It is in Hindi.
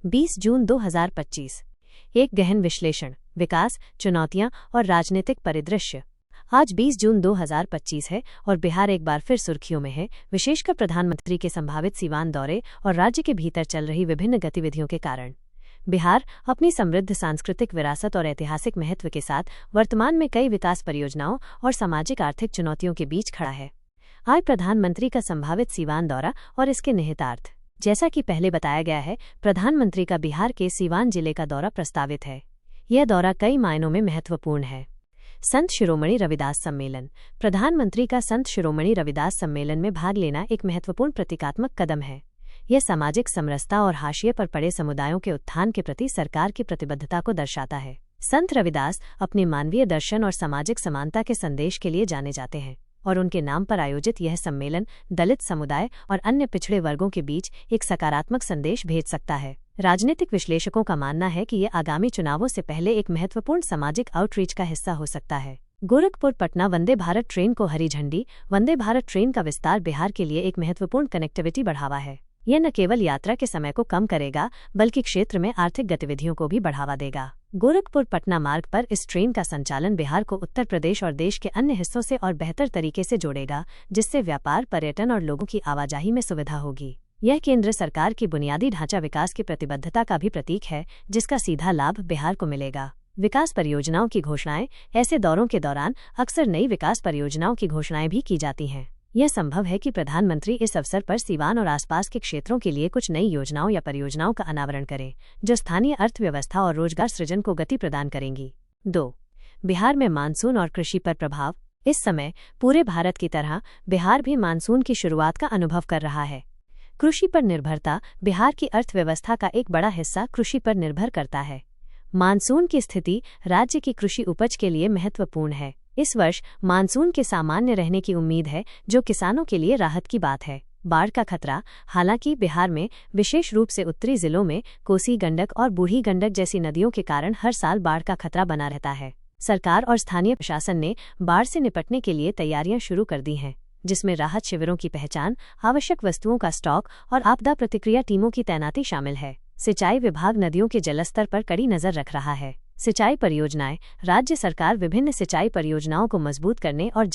20 जून 2025। एक गहन विश्लेषण, विकास, चुनौतियां और राजनीतिक परिदृश्य। आज 20 जून 2025 है और बिहार एक बार फिर सुर्खियों में है, विशेषकर प्रधानमंत्री के संभावित सीवान दौरे और राज्य के भीतर चल रही विभिन्न गतिविधियों के कारण। बिहार अपनी समृद्ध सांस्कृतिक विरासत और ऐतिहासिक महत्व के साथ वर्तमान में कई विकास परियोजनाओं और सामाजिक आर्थिक चुनौतियों के बीच खड़ा है। आज प्रधानमंत्री का संभावित सीवान दौरा और इसके निहितार्थ। जैसा कि पहले बताया गया है, प्रधानमंत्री का बिहार के सीवान जिले का दौरा प्रस्तावित है। यह दौरा कई मायनों में महत्वपूर्ण है। संत शिरोमणि रविदास सम्मेलन। प्रधानमंत्री का संत शिरोमणि रविदास सम्मेलन में भाग लेना एक महत्वपूर्ण प्रतीकात्मक कदम है। यह सामाजिक समरसता और हाशिए पर पड़े समुदायों के उत्थान के प्रति सरकार की प्रतिबद्धता को दर्शाता है। संत रविदास अपने मानवीय दर्शन और सामाजिक समानता के संदेश के लिए जाने जाते हैं और उनके नाम पर आयोजित यह सम्मेलन दलित समुदाय और अन्य पिछड़े वर्गों के बीच एक सकारात्मक संदेश भेज सकता है। राजनीतिक विश्लेषकों का मानना है कि यह आगामी चुनावों से पहले एक महत्वपूर्ण सामाजिक आउटरीच का हिस्सा हो सकता है। गोरखपुर पटना वंदे भारत ट्रेन को हरी झंडी। वंदे भारत ट्रेन का विस्तार बिहार के लिए एक महत्वपूर्ण कनेक्टिविटी बढ़ावा है। यह न केवल यात्रा के समय को कम करेगा, बल्कि क्षेत्र में आर्थिक गतिविधियों को भी बढ़ावा देगा। गोरखपुर पटना मार्ग पर इस ट्रेन का संचालन बिहार को उत्तर प्रदेश और देश के अन्य हिस्सों से और बेहतर तरीके से जोड़ेगा, जिससे व्यापार, पर्यटन और लोगों की आवाजाही में सुविधा होगी। यह केंद्र सरकार की बुनियादी ढांचा विकास की प्रतिबद्धता का भी प्रतीक है, जिसका सीधा लाभ बिहार को मिलेगा। विकास परियोजनाओं की घोषणाएं। ऐसे दौरों के दौरान अक्सर नई विकास परियोजनाओं की घोषणाएं भी की जाती हैं। यह संभव है कि प्रधानमंत्री इस अवसर पर सीवान और आसपास के क्षेत्रों के लिए कुछ नई योजनाओं या परियोजनाओं का अनावरण करें, जो स्थानीय अर्थव्यवस्था और रोजगार सृजन को गति प्रदान करेंगी। 2. बिहार में मानसून और कृषि पर प्रभाव। इस समय पूरे भारत की तरह बिहार भी मानसून की शुरुआत का अनुभव कर रहा है। कृषि पर निर्भरता। बिहार की अर्थव्यवस्था का एक बड़ा हिस्सा कृषि पर निर्भर करता है। मानसून की स्थिति राज्य की कृषि उपज के लिए महत्वपूर्ण है। इस वर्ष मानसून के सामान्य रहने की उम्मीद है, जो किसानों के लिए राहत की बात है। बाढ़ का खतरा। हालांकि बिहार में विशेष रूप से उत्तरी जिलों में कोसी, गंडक और बूढ़ी गंडक जैसी नदियों के कारण हर साल बाढ़ का खतरा बना रहता है। सरकार और स्थानीय प्रशासन ने बाढ़ से निपटने के लिए तैयारियां शुरू कर दी हैं, जिसमें राहत शिविरों की पहचान, आवश्यक वस्तुओं का स्टॉक और आपदा प्रतिक्रिया टीमों की तैनाती शामिल है। सिंचाई विभाग नदियों के जलस्तर पर कड़ी नजर रख रहा है। सिंचाई परियोजनाएं। राज्य सरकार विभिन्न सिंचाई परियोजनाओं को मजबूत करने और